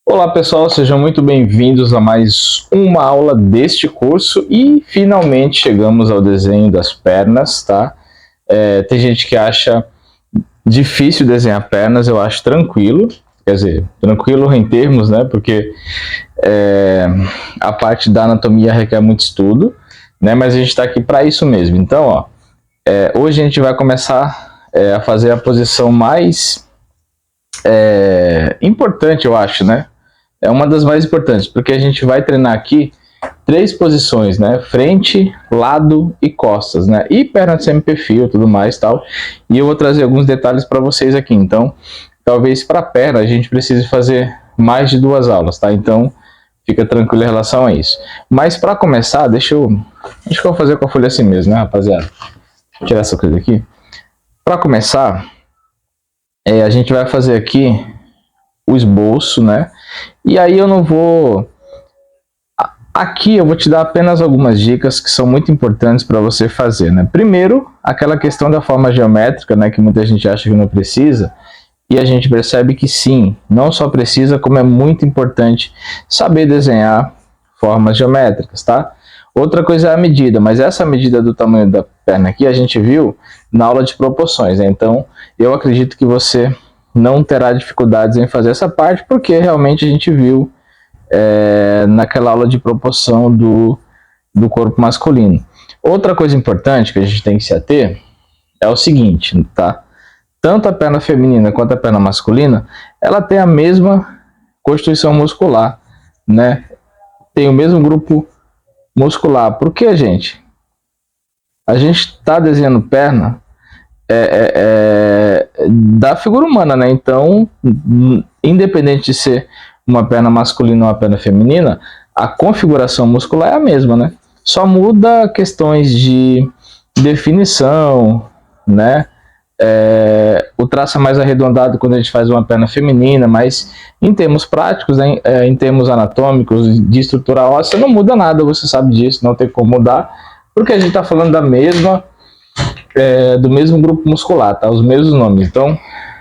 Olá pessoal, sejam muito bem-vindos a mais uma aula deste curso e finalmente chegamos ao desenho das pernas, tá? Tem gente que acha difícil desenhar pernas, eu acho tranquilo, quer dizer, tranquilo em termos, né? Porque a parte da anatomia requer muito estudo, né? Mas a gente está aqui para isso mesmo. Então, ó, hoje a gente vai começar a fazer a posição mais importante, eu acho, né? É uma das mais importantes, porque a gente vai treinar aqui 3 posições, né? Frente, lado e costas, né? E perna de semi-perfil, tudo mais, tal. E eu vou trazer alguns detalhes para vocês aqui. Então, talvez para perna a gente precise fazer mais de 2 aulas, tá? Então, fica tranquilo em relação a isso. Mas para começar, acho que eu vou fazer com a folha assim mesmo, né, rapaziada? Vou tirar essa coisa aqui. Para começar, a gente vai fazer aqui o esboço, né? E aí eu não vou... Aqui eu vou te dar apenas algumas dicas que são muito importantes para você fazer, né? Primeiro, aquela questão da forma geométrica, né? Que muita gente acha que não precisa. E a gente percebe que sim, não só precisa, como é muito importante saber desenhar formas geométricas, tá? Outra coisa é a medida, mas essa medida do tamanho da perna aqui a gente viu na aula de proporções, né? Então, eu acredito que você não terá dificuldades em fazer essa parte, porque realmente a gente viu naquela aula de proporção do corpo masculino. Outra coisa importante que a gente tem que se ater é o seguinte, tá? Tanto a perna feminina quanto a perna masculina, ela tem a mesma constituição muscular, né? Tem o mesmo grupo muscular. Por que, gente? A gente está desenhando perna da figura humana, né? Então, independente de ser uma perna masculina ou uma perna feminina, a configuração muscular é a mesma, né? Só muda questões de definição, né? O traço é mais arredondado quando a gente faz uma perna feminina, mas em termos práticos, né? Em termos anatômicos, de estrutura óssea, não muda nada, você sabe disso, não tem como mudar, porque a gente está falando da mesma... do mesmo grupo muscular, tá? Os mesmos nomes. Então,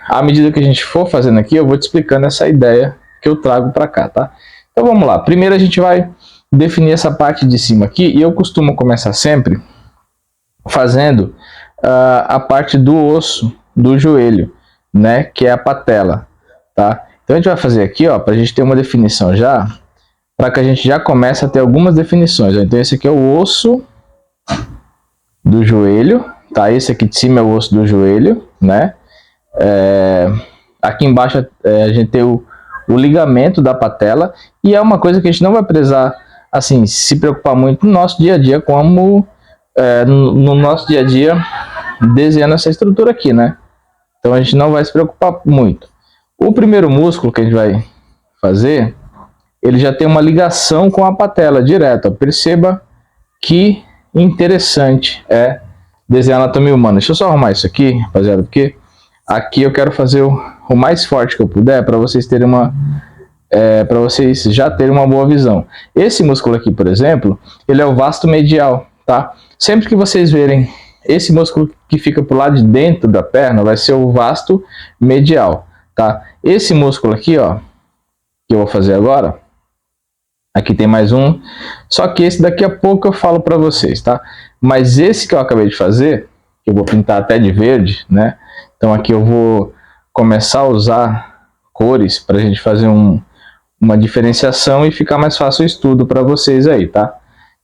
à medida que a gente for fazendo aqui, eu vou te explicando essa ideia que eu trago para cá, tá? Então, vamos lá. Primeiro a gente vai definir essa parte de cima aqui, e eu costumo começar sempre fazendo a parte do osso do joelho, né? Que é a patela, tá? Então, a gente vai fazer aqui, ó, para a gente ter uma definição já, para que a gente já comece a ter algumas definições. Ó. Então, esse aqui é o osso do joelho, tá? Esse aqui de cima é o osso do joelho, né? Aqui embaixo a gente tem o ligamento da patela, e é uma coisa que a gente não vai precisar, assim, se preocupar muito no nosso dia a dia, como no nosso dia a dia desenhando essa estrutura aqui, né? Então a gente não vai se preocupar muito. O primeiro músculo que a gente vai fazer, ele já tem uma ligação com a patela direto, ó. Perceba que interessante é desenhar a anatomia humana. Deixa eu só arrumar isso aqui, rapaziada, porque aqui eu quero fazer o mais forte que eu puder para vocês terem para vocês já terem uma boa visão. Esse músculo aqui, por exemplo, ele é o vasto medial, tá? Sempre que vocês verem esse músculo que fica pro lado de dentro da perna, vai ser o vasto medial, tá? Esse músculo aqui, ó, que eu vou fazer agora, aqui tem mais um, só que esse daqui a pouco eu falo para vocês, tá? Mas esse que eu acabei de fazer, que eu vou pintar até de verde, né? Então aqui eu vou começar a usar cores para a gente fazer uma diferenciação e ficar mais fácil o estudo para vocês aí, tá?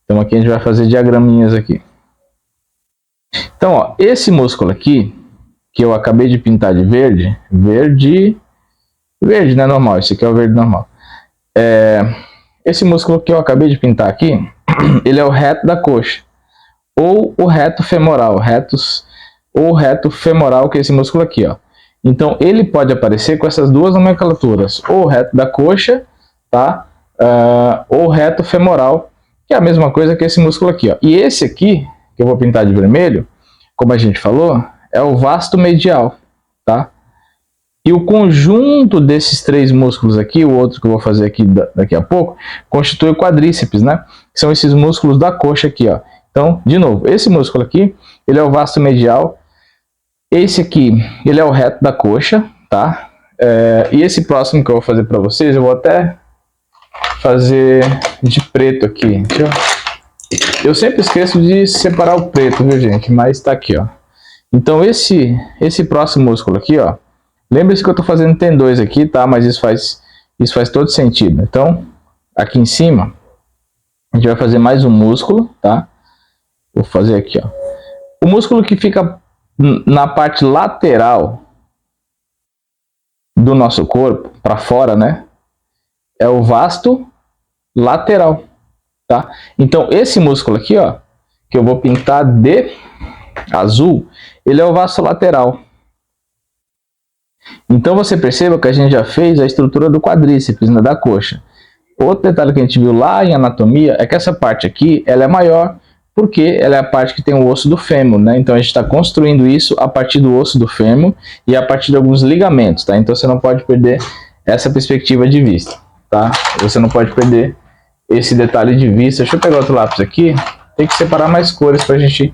Então aqui a gente vai fazer diagraminhas aqui. Então, ó, esse músculo aqui, que eu acabei de pintar de verde, verde, né, normal, esse aqui é o verde normal. Esse músculo que eu acabei de pintar aqui, ele é o reto da coxa, ou o reto femoral, ou reto femoral, que é esse músculo aqui, ó. Então, ele pode aparecer com essas duas nomenclaturas, ou reto da coxa, tá? Ou reto femoral, que é a mesma coisa que esse músculo aqui, ó. E esse aqui, que eu vou pintar de vermelho, como a gente falou, é o vasto medial, tá? E o conjunto desses 3 músculos aqui, o outro que eu vou fazer aqui daqui a pouco, constitui o quadríceps, né? São esses músculos da coxa aqui, ó. Então, de novo, esse músculo aqui, ele é o vasto medial. Esse aqui, ele é o reto da coxa, tá? E esse próximo que eu vou fazer para vocês, eu vou até fazer de preto aqui. Eu sempre esqueço de separar o preto, viu, gente? Mas tá aqui, ó. Então esse próximo músculo aqui, ó. Lembre-se que eu tô fazendo tendões aqui, tá? Mas isso faz todo sentido. Então, aqui em cima, a gente vai fazer mais um músculo, tá? Vou fazer aqui, ó. O músculo que fica na parte lateral do nosso corpo, para fora, né? É o vasto lateral, tá? Então, esse músculo aqui, ó, que eu vou pintar de azul, ele é o vasto lateral. Então, você perceba que a gente já fez a estrutura do quadríceps, né, da coxa. Outro detalhe que a gente viu lá em anatomia é que essa parte aqui, ela é maior, porque ela é a parte que tem o osso do fêmur, né? Então, a gente está construindo isso a partir do osso do fêmur e a partir de alguns ligamentos, tá? Então, você não pode perder essa perspectiva de vista, tá? Você não pode perder esse detalhe de vista. Deixa eu pegar outro lápis aqui. Tem que separar mais cores para a gente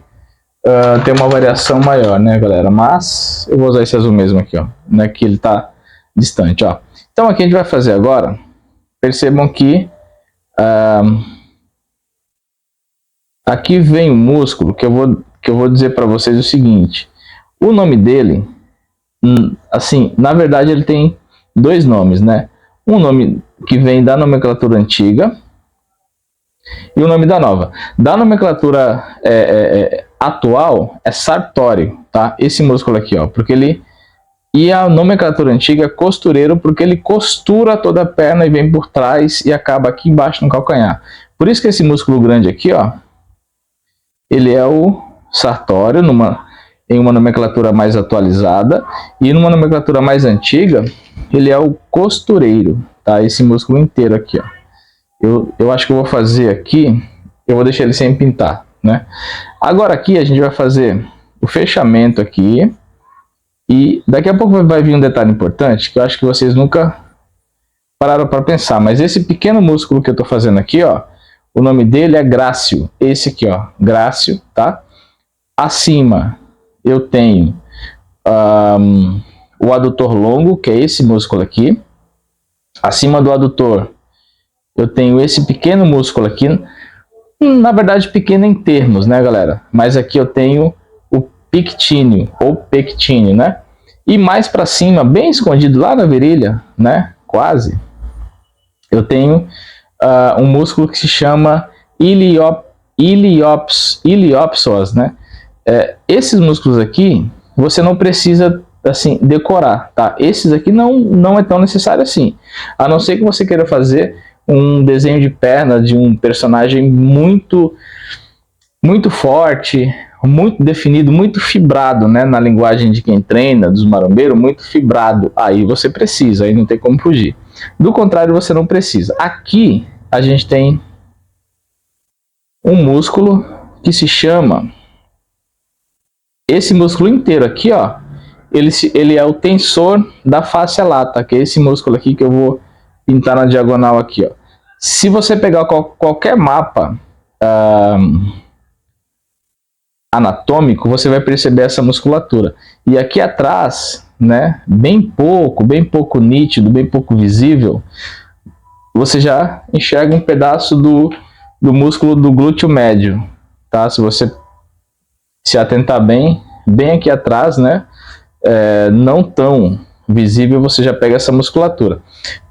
ter uma variação maior, né, galera? Mas eu vou usar esse azul mesmo aqui, ó, né, que ele tá distante, ó. Então, aqui a gente vai fazer agora. Percebam que aqui vem o músculo que eu vou dizer para vocês o seguinte. O nome dele, assim, na verdade ele tem dois nomes, né? Um nome que vem da nomenclatura antiga e o nome da nova. Da nomenclatura atual é sartório, tá? Esse músculo aqui, ó, porque ele... E a nomenclatura antiga é costureiro, porque ele costura toda a perna e vem por trás e acaba aqui embaixo no calcanhar. Por isso que esse músculo grande aqui, ó, ele é o sartório em uma nomenclatura mais atualizada, e numa nomenclatura mais antiga, ele é o costureiro, tá? Esse músculo inteiro aqui, ó. Eu acho que eu vou fazer aqui, eu vou deixar ele sem pintar, né? Agora aqui a gente vai fazer o fechamento aqui, e daqui a pouco vai vir um detalhe importante, que eu acho que vocês nunca pararam para pensar, mas esse pequeno músculo que eu estou fazendo aqui, ó, o nome dele é grácil, esse aqui, ó, grácil, tá? Acima eu tenho o adutor longo, que é esse músculo aqui. Acima do adutor eu tenho esse pequeno músculo aqui, na verdade pequeno em termos, né, galera? Mas aqui eu tenho o pectíneo, ou pectíneo, né? E mais para cima, bem escondido lá na virilha, né, quase, eu tenho um músculo que se chama iliopsoas, né? Esses músculos aqui, você não precisa, assim, decorar, tá? Esses aqui não é tão necessário assim, a não ser que você queira fazer um desenho de perna de um personagem muito forte, muito definido, muito fibrado, né? Na linguagem de quem treina, dos marombeiros, muito fibrado. Aí você precisa, aí não tem como fugir. Do contrário, você não precisa. Aqui a gente tem um músculo que se chama, esse músculo inteiro aqui, ó, ele é o tensor da fáscia lata, que é esse músculo aqui que eu vou pintar na diagonal aqui, ó. Se você pegar qualquer mapa anatômico, você vai perceber essa musculatura. E aqui atrás, né, bem pouco nítido, bem pouco visível, você já enxerga um pedaço do músculo do glúteo médio, tá? Se você se atentar bem aqui atrás, né, não tão visível, você já pega essa musculatura.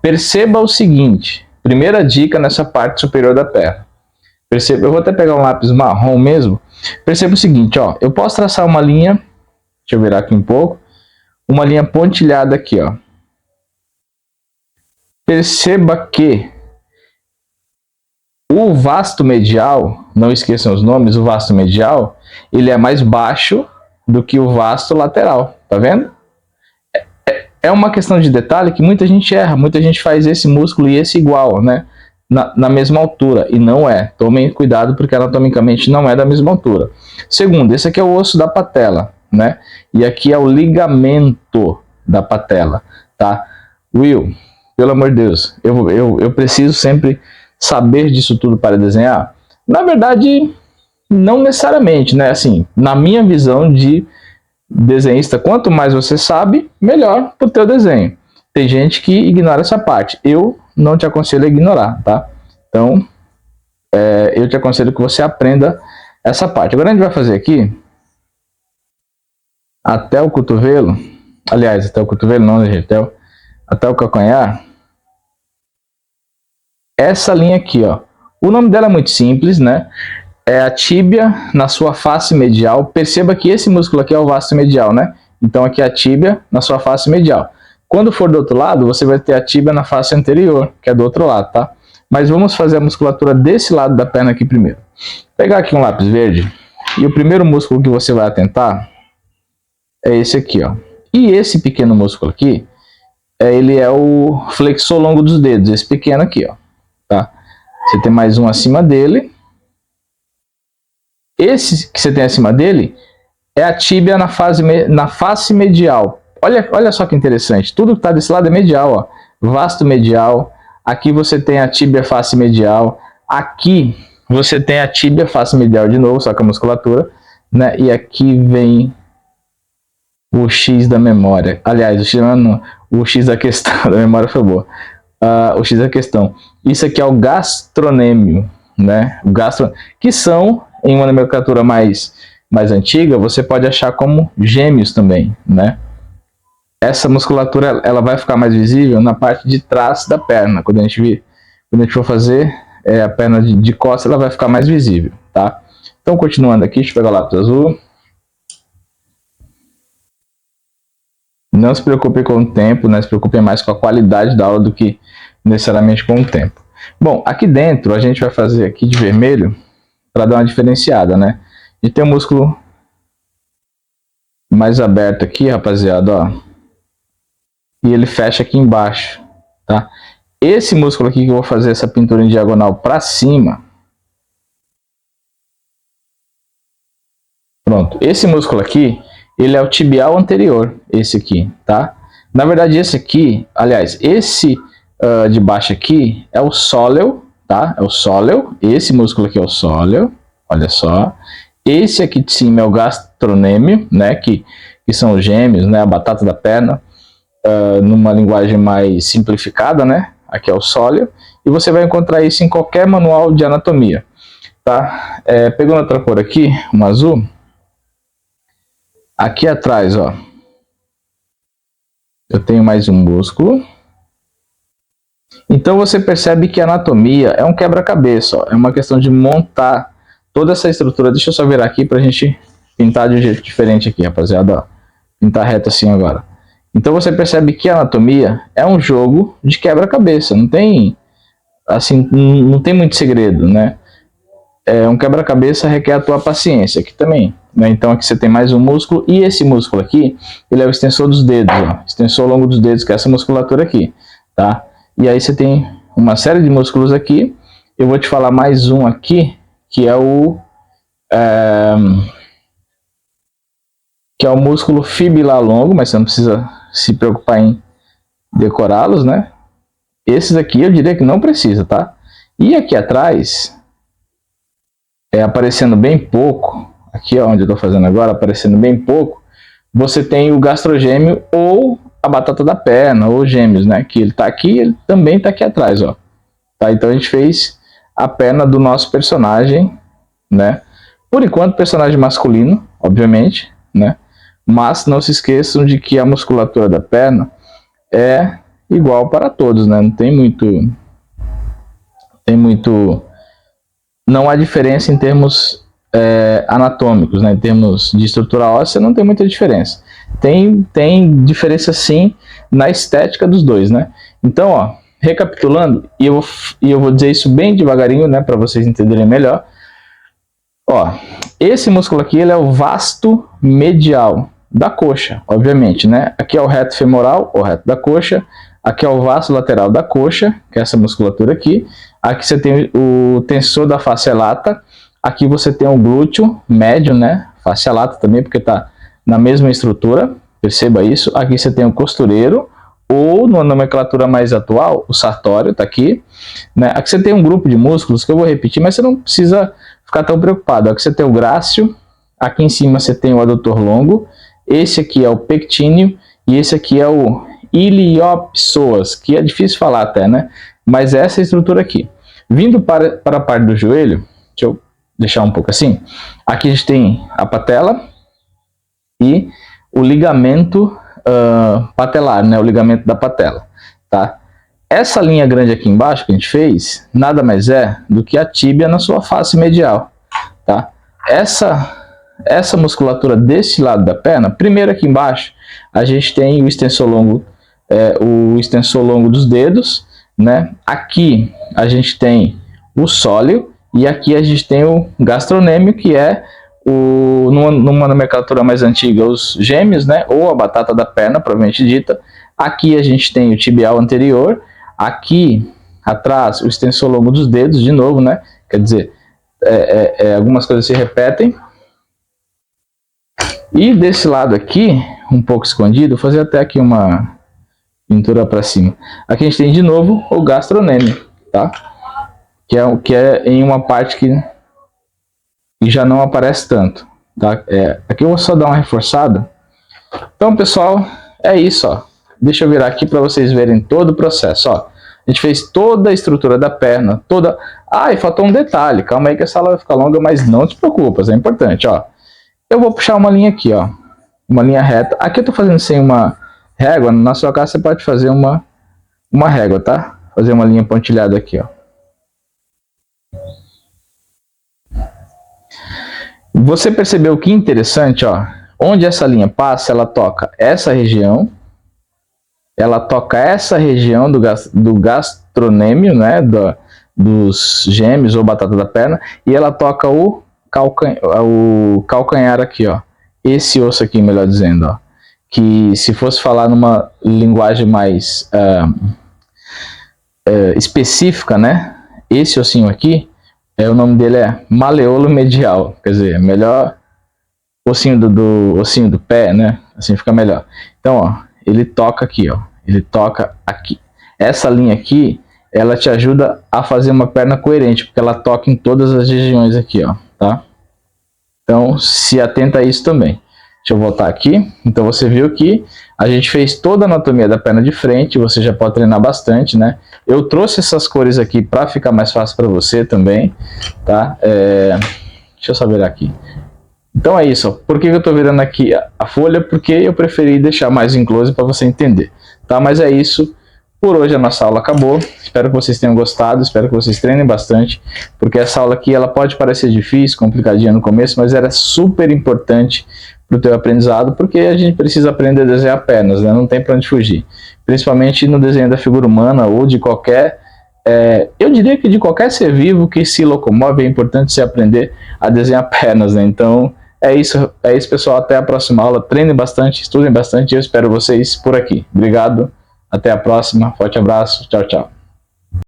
Perceba o seguinte, primeira dica nessa parte superior da perna. Perceba, eu vou até pegar um lápis marrom mesmo. Perceba o seguinte, ó, eu posso traçar uma linha, deixa eu virar aqui um pouco, uma linha pontilhada aqui, ó. Perceba que o vasto medial, não esqueçam os nomes, o vasto medial, ele é mais baixo do que o vasto lateral, tá vendo? É uma questão de detalhe que muita gente erra, muita gente faz esse músculo e esse igual, né? Na mesma altura, e não é. Tomem cuidado porque anatomicamente não é da mesma altura. Segundo, esse aqui é o osso da patela, né? E aqui é o ligamento da patela, tá? Will, pelo amor de Deus, eu preciso sempre saber disso tudo para desenhar? Na verdade, não necessariamente, né? Assim, na minha visão de desenhista, quanto mais você sabe, melhor para o teu desenho. tem gente que ignora essa parte. Eu não te aconselho a ignorar, tá? Então, eu te aconselho que você aprenda essa parte. Agora a gente vai fazer aqui até o cotovelo. Aliás, até o cotovelo não, né, gente? Até o calcanhar. Essa linha aqui, ó. O nome dela é muito simples, né? É a tíbia na sua face medial. Perceba que esse músculo aqui é o vasto medial, né? Então aqui é a tíbia na sua face medial. Quando for do outro lado, você vai ter a tíbia na face anterior, que é do outro lado, tá? Mas vamos fazer a musculatura desse lado da perna aqui primeiro. Vou pegar aqui um lápis verde. E o primeiro músculo que você vai atentar é esse aqui, ó. E esse pequeno músculo aqui, ele é o flexor longo dos dedos, esse pequeno aqui, ó. Tá? Você tem mais um acima dele. Esse que você tem acima dele é a tíbia na face medial. Olha só que interessante. Tudo que está desse lado é medial, ó. Vasto medial. Aqui você tem a tíbia face medial. Aqui você tem a tíbia face medial de novo, só que a musculatura, né? E aqui vem o X da memória. Aliás, o X da questão. Da memória foi boa. O X da questão. Isso aqui é o gastronêmio, né? Que são, em uma nomenclatura mais antiga, você pode achar como gêmeos também, né? Essa musculatura ela vai ficar mais visível na parte de trás da perna. Quando a gente for fazer a perna de costas, ela vai ficar mais visível, tá? Então, continuando aqui, deixa eu pegar o lápis azul. Não se preocupe com o tempo, né? Se preocupe mais com a qualidade da aula do que necessariamente com o tempo. Bom, aqui dentro a gente vai fazer aqui de vermelho para dar uma diferenciada, né? A gente tem um músculo mais aberto aqui, rapaziada, ó. E ele fecha aqui embaixo, tá? Esse músculo aqui que eu vou fazer essa pintura em diagonal para cima. Pronto, esse músculo aqui, ele é o tibial anterior, esse aqui, tá? Na verdade, esse aqui, aliás, esse de baixo aqui é o sóleo, tá? É o sóleo, esse músculo aqui é o sóleo, olha só. Esse aqui de cima é o gastronêmio, né? Que são os gêmeos, né? A batata da perna. Numa linguagem mais simplificada, né? Aqui é o sóleo, e você vai encontrar isso em qualquer manual de anatomia, tá? Pegando outra cor aqui, um azul, aqui atrás, ó, eu tenho mais um músculo. Então você percebe que a anatomia é um quebra-cabeça, é uma questão de montar toda essa estrutura. Deixa eu só virar aqui para a gente pintar de um jeito diferente aqui, rapaziada, ó. Pintar reto assim agora. Então você percebe que a anatomia é um jogo de quebra-cabeça, não tem muito segredo, né? Um quebra-cabeça requer a tua paciência aqui também, né? Então aqui você tem mais um músculo, e esse músculo aqui, ele é o extensor dos dedos, ó, extensor longo dos dedos, que é essa musculatura aqui, tá? E aí você tem uma série de músculos aqui. Eu vou te falar mais um aqui, que é o músculo fibular longo, mas você não precisa se preocupar em decorá-los, né? Esses aqui eu diria que não precisa, tá? E aqui atrás, aparecendo bem pouco, aqui onde eu tô fazendo agora, aparecendo bem pouco, você tem o gastrogêmeo ou a batata da perna, ou gêmeos, né? Que ele tá aqui, ele também tá aqui atrás, ó. Tá? Então a gente fez a perna do nosso personagem, né? Por enquanto, personagem masculino, obviamente, né? Mas não se esqueçam de que a musculatura da perna é igual para todos, né? Não há diferença em termos anatômicos, né? Em termos de estrutura óssea, não tem muita diferença. Tem diferença sim na estética dos dois, né? Então, ó, recapitulando, e eu vou dizer isso bem devagarinho, né? Para vocês entenderem melhor. Ó, esse músculo aqui, ele é o vasto medial da coxa, obviamente, né? Aqui é o reto femoral, o reto da coxa. Aqui é o vasto lateral da coxa, que é essa musculatura aqui. Aqui você tem o tensor da fascia lata. Aqui você tem o glúteo médio, né? Fascia lata também, porque tá na mesma estrutura. Perceba isso. Aqui você tem o costureiro, ou numa nomenclatura mais atual, o sartório, tá aqui, né? Aqui você tem um grupo de músculos que eu vou repetir, mas você não precisa ficar tão preocupado. Aqui você tem o grácil, aqui em cima você tem o adutor longo, esse aqui é o pectíneo e esse aqui é o iliopsoas, que é difícil falar até, né? Mas é essa estrutura aqui. Vindo para a parte do joelho, deixa eu deixar um pouco assim. Aqui a gente tem a patela e o ligamento patelar, né? O ligamento da patela, tá? Essa linha grande aqui embaixo que a gente fez, nada mais é do que a tíbia na sua face medial, tá? Essa musculatura desse lado da perna, primeiro aqui embaixo, a gente tem o extensor longo dos dedos, né? Aqui a gente tem o sóleo e aqui a gente tem o gastronêmio, que é numa nomenclatura mais antiga, os gêmeos, né? Ou a batata da perna, provavelmente dita. Aqui a gente tem o tibial anterior, aqui atrás o extensor longo dos dedos, de novo, né? Quer dizer, algumas coisas se repetem. E desse lado aqui, um pouco escondido, vou fazer até aqui uma pintura para cima. Aqui a gente tem de novo o gastronêmio, tá? Que é em uma parte que já não aparece tanto, tá? Aqui eu vou só dar uma reforçada. Então, pessoal, é isso, ó. Deixa eu virar aqui para vocês verem todo o processo, ó. A gente fez toda a estrutura da perna, toda... Ah, e faltou um detalhe, calma aí que essa aula vai ficar longa, mas não te preocupas, é importante, ó. Eu vou puxar uma linha aqui, ó. Uma linha reta. Aqui eu tô fazendo sem uma régua, na sua casa você pode fazer uma régua, tá? Fazer uma linha pontilhada aqui, ó. Você percebeu que interessante, ó, onde essa linha passa, ela toca essa região, ela toca essa região do gastronêmio, né, dos gêmeos ou batata da perna, e ela toca o calcanhar aqui, ó, esse osso aqui, melhor dizendo, ó, que se fosse falar numa linguagem mais específica, né, esse ossinho aqui, o nome dele é maleolo medial, quer dizer, melhor ossinho ossinho do pé, né? Assim fica melhor. Então, ó, ele toca aqui, ó. Ele toca aqui. Essa linha aqui, ela te ajuda a fazer uma perna coerente, porque ela toca em todas as regiões aqui, ó, tá? Então, se atenta a isso também. Deixa eu voltar aqui. Então, você viu que a gente fez toda a anatomia da perna de frente, você já pode treinar bastante, né? Eu trouxe essas cores aqui para ficar mais fácil para você também, tá? Deixa eu só virar aqui. Então é isso, ó. Por que eu estou virando aqui a folha? Porque eu preferi deixar mais em close para você entender, tá? Mas é isso. Por hoje a nossa aula acabou. Espero que vocês tenham gostado, espero que vocês treinem bastante, porque essa aula aqui ela pode parecer difícil, complicadinha no começo, mas ela é super importante para o teu aprendizado, porque a gente precisa aprender a desenhar pernas, né? Não tem para onde fugir. Principalmente no desenho da figura humana ou de qualquer... eu diria que de qualquer ser vivo que se locomove, é importante você aprender a desenhar pernas, né? Então, é isso, pessoal. Até a próxima aula. Treinem bastante, estudem bastante e eu espero vocês por aqui. Obrigado, até a próxima. Forte abraço, tchau, tchau.